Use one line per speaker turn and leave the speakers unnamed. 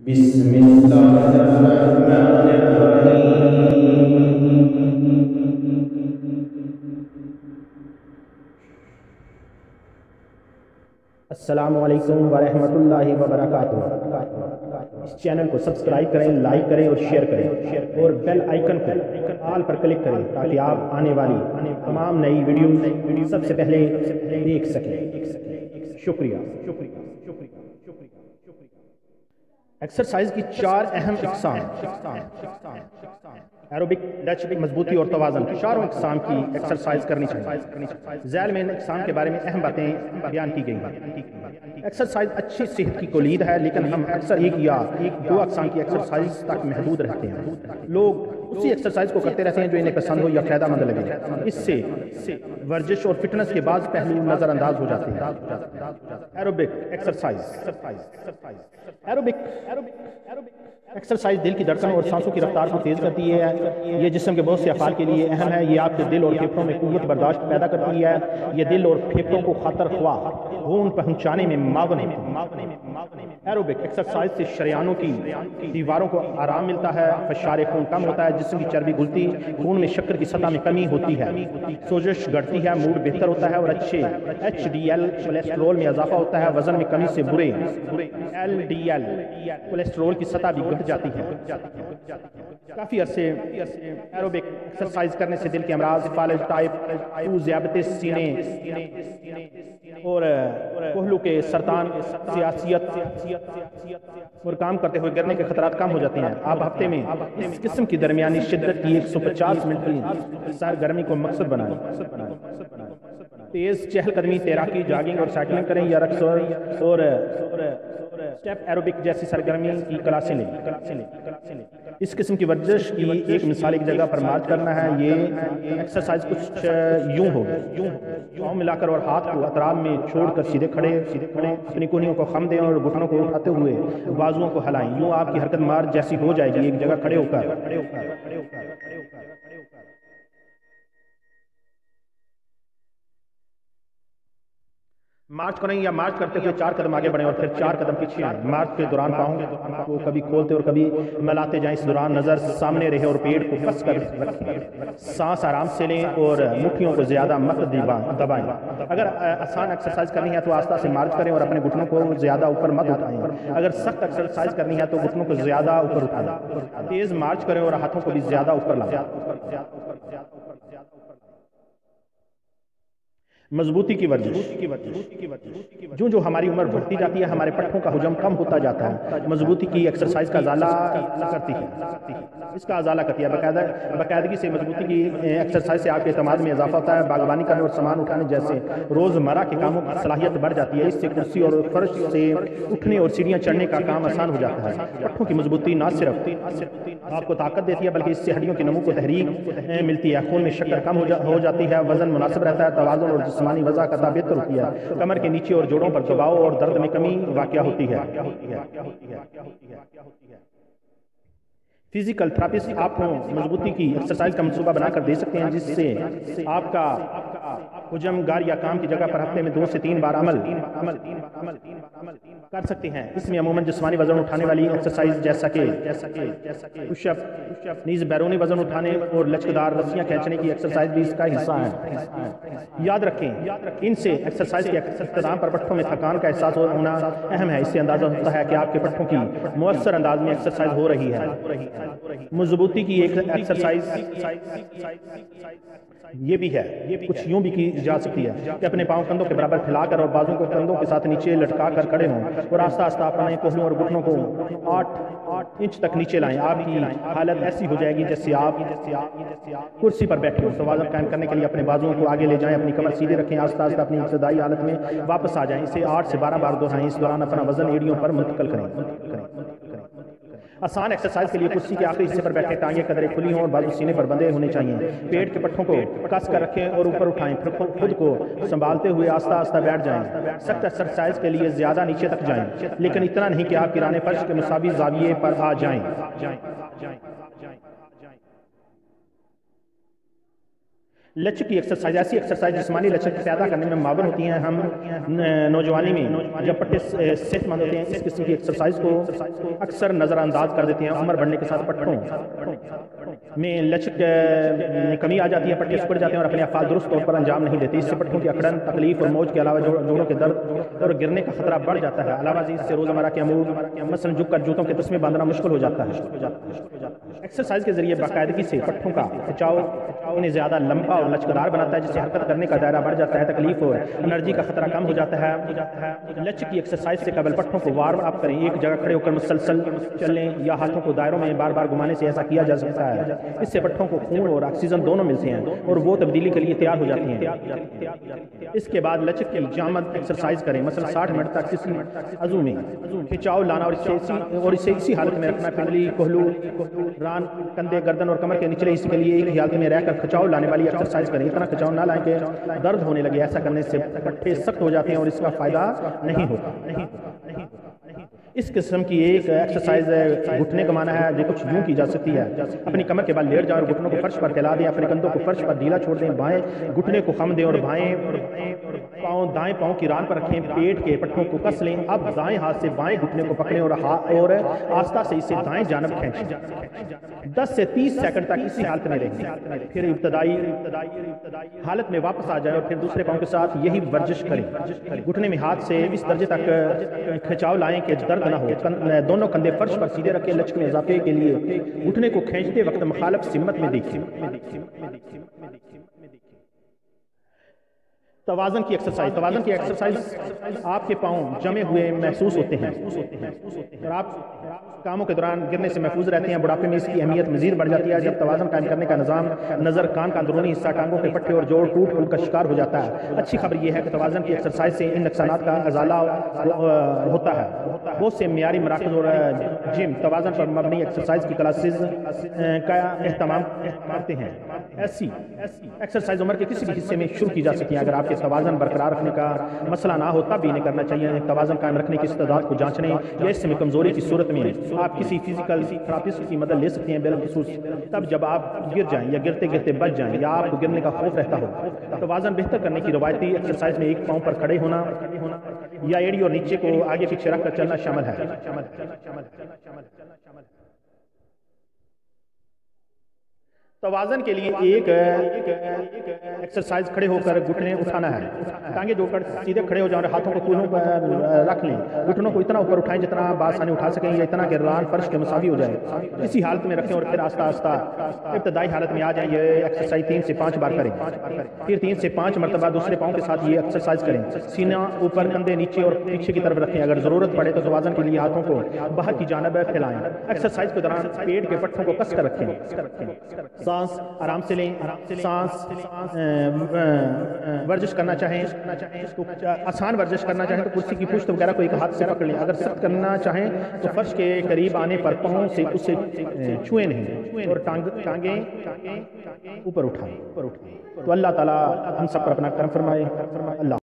بسم الله الرحمن الرحيم. السلام علیکم ورحمۃ اللہ وبرکاتہ. اس چینل کو سبسکرائب کریں، لائک کریں اور شیئر کریں اور بیل آئیکن کو آل پر کلک کریں تاکہ آپ آنے والی تمام نئی ویڈیوز سب سے پہلے دیکھ سکیں. شکریہ. ایکسرسائز کی 4 اہم اقسام: ایروبک، ڈچ، مضبوطی اور توازن. چاروں اقسام کی ایکسرسائز کرنی چاہیے. ذیل میں ان اقسام کے بارے میں اہم باتیں بیان کی گئی ہیں. ایکسرسائز اچھی صحت کی کلید ہے، لیکن ہم اکثر ایک یا دو اقسام کی ایکسرسائز تک محدود رہتے ہیں. لوگ اسی ایکسرسائز کو کرتے رہتے ہیں جو انہیں پسند ہو یا فائدہ مند لگے. اس سے ورزش اور فٹنس کے بعض پہلو نظر انداز ہو جاتے ہیں. Aerobic exercise. ایروبک ایکسرسائز دل کی دھڑکن اور سانسوں کی رفتار کو تیز کرتی ہے. یہ جسم کے بہت سے افعال کے لیے اہم ہے. یہ آپ کے دل اور پھیپھڑوں میں قوت برداشت پیدا کرتی ہے. یہ دل اور پھیپھڑوں کو خاطر خواہ خون پہنچانے میں معاون ہے. ایروبک ایکسرسائز سے شریانوں کی دیواروں کو آرام ملتا ہے، فشار خون کم ہوتا ہے، جسم کی چربی گلتی، خون میں شکر کی سطح میں کمی ہوتی ہے، سوزش گھٹتی ہے، موڈ بہتر ہوتا ہے اور اچھے HDL کولیسٹرول میں اضافہ ہوتا ہے. وزن میں کمی سے برے LDL کولیسٹرول کی سطح بھی گھٹ جاتی ہے. کافی عرصے ایروبک ایکسرسائز کرنے سے دل کے امراض، فالج ٹائپ 2 ذیابیطس، سینے اور کوہلو کے سرطان، سیاسیت اور کام کرتے ہوئے گرنے کے خطرات کم ہو جاتے ہیں. آپ ہفتے میں اس قسم کی درمیانی شدت کی 150 منٹ کی سرگرمی کو مقصد بنائیں. تیز چہل قدمی، تیراکی، جاگنگ اور سائیکلنگ کریں یا رقص اور اسٹیپ ایروبک جیسی سرگرمی کی کلاسیں لیں. اس قسم کی ورزش کی ایک مثال ایک جگہ پر مارچ کرنا ہے. یہ ایکسرسائز کچھ یوں ہوگی: پاؤں ملا کر اور ہاتھ کو اطراف میں چھوڑ کر سیدھے کھڑے، اپنی کونیوں کو خم دیں اور گھٹنوں کو اٹھاتے ہوئے بازوؤں کو ہلائیں. یوں آپ کی حرکت مارچ جیسی ہو جائے گی، ایک جگہ کھڑے ہو کر. مارچ کریں یا مارچ کرتے ہوئے 4 قدم آگے بڑھیں اور پھر 4 قدم پیچھے آئیں. مارچ کے دوران پاؤں کو کبھی کھولتے اور کبھی ملاتے جائیں. اس دوران نظر سامنے رہے اور پیٹ کو کس کر رکھیں. سانس آرام سے لیں اور مٹھیوں کو زیادہ مت دبائیں. اگر آسان ایکسرسائز کرنی ہے تو آہستہ سے مارچ کریں اور اپنے گھٹنوں کو زیادہ اوپر مت اٹھائیں. اگر سخت ایکسرسائز کرنی ہے تو گھٹنوں کو زیادہ اوپر اٹھائیں. تیز مارچ کریں اور ہاتھوں کو بھی زیادہ اوپر لائیں. مضبوطی کی ورزش. جو ہماری عمر بڑھتی جاتی ہے ہمارے پٹھوں کا حجم کم ہوتا جاتا ہے. مضبوطی کی ایکسرسائز کا ازالہ کرتی ہے. اس کا ازالہ کرتی ہے. باقاعدگی سے مضبوطی کی ایکسرسائز سے آپ کے اعتماد میں اضافہ ہوتا ہے. باغبانی کرنے اور سامان اٹھانے جیسے روزمرہ کے کاموں کی صلاحیت بڑھ جاتی ہے. اس سے کرسی اور فرش سے اٹھنے اور سیڑھیاں چڑھنے کا کام آسان ہو جاتا ہے. پٹھوں کی مضبوطی نہ صرف آپ کو طاقت دیتی ہے بلکہ اس سے ہڈیوں کے نمو کو تحریک ملتی ہے. خون میں شکر کم ہو جاتی ہے. وزن مناسب رہتا ہے. توازن اور جسمانی وضاحت بہتر ہوتی ہے. کمر کے نیچے اور جوڑوں پر دباؤ اور درد میں کمی واقع ہوتی ہے. فزیکل تھراپسٹ آپ کو مضبوطی کی ایکسرسائز کا منصوبہ بنا کر دے سکتے ہیں جس سے آپ کا حجم گار یا کام کی جگہ پر ہفتے میں 2 سے 3 بار عمل کر سکتے ہیں. اس میں عموماً جسمانی وزن اٹھانے والی ایکسرسائز جیسا کہ پش اپ، نیز بیرونی وزن اٹھانے اور لچکدار رسیاں کھینچنے کی ایکسرسائز بھی اس کا حصہ ہے. یاد رکھیں ان سے ایکسرسائز کے اختتام پر پٹھوں میں تھکان کا احساس ہونا اہم ہے. اس سے اندازہ ہوتا ہے کہ آپ کے پٹھوں کی مؤثر انداز میں ایکسرسائز ہو رہی ہے. مضبوطی کی ایک ایکسرسائز یہ بھی ہے، کچھ یوں بھی کی جا سکتی ہے کہ اپنے پاؤں کندھوں کے برابر پھیلا کر اور بازوں کو کندھوں کے ساتھ نیچے لٹکا کر کھڑے ہوں اور آہستہ آہستہ اپنے کوہنوں اور گھٹنوں کو 8 انچ تک نیچے لائیں. آپ کی حالت ایسی ہو جائے گی جیسے آپ کرسی پر بیٹھے ہوں. توازن قائم کرنے کے لیے اپنے بازوؤں کو آگے لے جائیں، اپنی کمر سیدھے رکھیں، آہستہ آہستہ اپنی ابتدائی حالت میں واپس آ جائیں. اسے 8 سے 12 بار دہرائیں. اس دوران اپنا وزن ایڑیوں پر منتقل کریں. آسان ایکسرسائز کے لیے کرسی کے آخری حصے پر بیٹھیں. ٹانگیں قدرے کھلی ہوں اور بازو سینے پر بندھے ہونے چاہیے. پیٹ کے پٹھوں کو کس کر رکھیں اور اوپر اٹھائیں. پھر خود کو سنبھالتے ہوئے آہستہ آہستہ بیٹھ جائیں. سخت ایکسرسائز کے لیے زیادہ نیچے تک جائیں، لیکن اتنا نہیں کہ آپ گرانے فرش کے مساوی زاویے پر آ جائیں. لچک کی ایکسرسائز، ایسی ایکسرسائز جسمانی لچک پیدا کرنے میں معاون ہوتی ہیں۔ ہم نوجوانی میں جب پٹھے صحت مند ہوتے ہیں اس قسم کی ایکسرسائز کو اکثر نظر انداز کر دیتے ہیں۔ عمر بڑھنے کے ساتھ پٹھوں میں لچک میں کمی آ جاتی ہے، پٹھے سکڑ جاتے ہیں اور اپنے افعال درست طور پر انجام نہیں دیتے۔ اس سے پٹھوں کی اکڑن، تکلیف اور موج کے علاوہ جوڑوں کے درد اور گرنے کا خطرہ بڑھ جاتا ہے۔ علاوہ ازیں اس سے روزمرہ کے امور مثلاً جھک کر جوتوں کے تسمے باندھنا مشکل ہو جاتا ہے۔ ایکسرسائز کے ذریعے باقاعدگی سے پٹھوں کا کھچاؤ انہیں زیادہ لمبا اور لچکدار بناتا ہے، جس سے حرکت کرنے کا دائرہ بڑھ جاتا ہے، تکلیف اور انرجی کا خطرہ کم ہو جاتا ہے۔ لچک کی ایکسرسائز سے قبل پٹھوں کو وارم اپ کریں۔ ایک جگہ کھڑے ہو کر مسلسل چلیں یا ہاتھوں کو دائروں میں بار بار گھمانے سے ایسا کیا جا سکتا ہے۔ اس سے پٹھوں کو خون اور آکسیجن دونوں ملتے ہیں اور وہ تبدیلی کے لیے تیار ہو جاتی ہیں۔ اس کے بعد لچک کی جامد ایکسرسائز کریں، مثلا 60 منٹ تک کسی عضو میں کھچاؤ لانا اور اسے اسی حالت میں رکھنا۔ پنڈلی، کوہلو، ران، کندھے، گردن اور کمر کے نچلے حصے کے لیے ایک ہی حالت میں رہ کر کھچاؤ لانے والی ایکسرسائز کریں۔ اتنا کھچاؤ نہ لائیں کہ درد ہونے لگے، ایسا کرنے سے پٹھے سخت ہو جاتے ہیں اور اس کا فائدہ نہیں ہوتا۔ اس قسم کی ایک ایکسرسائز گھٹنے کا معنی ہے جو کچھ یوں کی جا سکتی ہے۔ اپنی کمر کے بل لیٹ جائیں اور گھٹنوں کو فرش پر پھیلا دیں، اپنے کندھوں کو فرش پر ڈھیلا چھوڑ دیں، بائیں گھٹنے کو خم دیں اور دائیں پاؤں کی ران پر رکھیں، پیٹ کے پٹھوں کو کس لیں۔ اب دائیں ہاتھ سے بائیں گھٹنے کو پکڑیں اور آہستہ سے اسے دائیں جانب کھینچیں۔ 10 سے 30 سیکنڈ تک اسی حالت میں رہیں، پھر ابتدائی حالت میں واپس آ جائیں اور پھر دوسرے پاؤں کے ساتھ یہی ورزش کریں۔ گھٹنے میں ہاتھ سے اس درجے تک کھچاؤ لائیں کہ درد نہ ہو۔ دونوں کندھے فرش پر سیدھے رکھیں۔ لچک میں اضافے کے لیے گھٹنے کو کھینچتے وقت مخالف سمت میں دیکھیں۔ توازن کی ایکسرسائز، توازن کی ایکسرسائز آپ کے پاؤں جمے ہوئے محسوس ہوتے ہیں اور آپ کاموں کے دوران گرنے سے محفوظ رہتے ہیں۔ بڑھاپے میں اس کی اہمیت مزید بڑھ جاتی ہے جب توازن قائم کرنے کا نظام نظر کان کا اندرونی حصہ، ٹانگوں کے پٹھے اور جوڑ ٹوٹ پھوٹ کا شکار ہو جاتا ہے۔ اچھی خبر یہ ہے کہ توازن کی ایکسرسائز سے ان نقصانات کا ازالہ ہوتا ہے۔ بہت سے معیاری مراکز اور جم توازن پر مبنی ایکسرسائز کی کلاسز کا اہتمام کرتے ہیں۔ ایسی ایکسرسائز عمر کے کسی بھی حصے میں شروع کی جا سکتی ہیں۔ اگر آپ کے توازن برقرار رکھنے کا مسئلہ نہ ہو تب بھی انہیں کرنا چاہیے۔ توازن قائم رکھنے کی استعداد کو جانچنے یا اس میں کمزوری کی صورت میں آپ کسی فزیکل تھراپسٹ کی مدد لے سکتے ہیں، بالخصوص تب جب آپ گر جائیں یا گرتے گرتے بچ جائیں یا آپ کو گرنے کا خوف رہتا ہو۔ توازن بہتر کرنے کی روایتی ایکسرسائز میں ایک پاؤں پر کھڑے ہونا یا ایڑی اور نیچے کو آگے پیچھے رکھ کر چلنا شامل ہے۔ توازن کے لیے ایک ایکسرسائز کھڑے ہو کر گھٹنے اٹھانا ہے۔ ٹانگیں جوڑ کر سیدھے کھڑے ہو جائیں اور ہاتھوں کو کولوں پر رکھ لیں۔ گھٹنوں کو اتنا اوپر اٹھائیں جتنا بآسانی اٹھا سکیں یا اتنا کہ ران فرش کے مساوی ہو جائے۔ اسی حالت میں رکھیں اور پھر آہستہ آہستہ ابتدائی حالت میں آ جائیں۔ یہ ایکسرسائز 3 سے 5 بار کریں، پھر 3 سے 5 مرتبہ دوسرے پاؤں کے ساتھ یہ ایکسرسائز کریں۔ سینہ اوپر، کندھے نیچے اور پیچھے کی طرف رکھیں۔ اگر ضرورت پڑے تو توازن کے لیے ہاتھوں کو باہر کی جانب پھیلائیں۔ ایکسرسائز کے دوران پیٹ کے پٹھوں کو کس کر رکھیں۔ سانس آرام سے لیں۔ سانس ورزش کرنا چاہیں تو آسان ورزش کرنا چاہیں تو کرسی کی پشت وغیرہ کو ایک ہاتھ سے پکڑ لیں۔ اگر سخت کرنا چاہیں تو فرش کے قریب آنے پر پاؤں سے اسے چھوئیں نہیں اور ٹانگیں اوپر اٹھائیں۔ تو اللہ تعالیٰ ہم سب پر اپنا کرم فرمائے۔ اللہ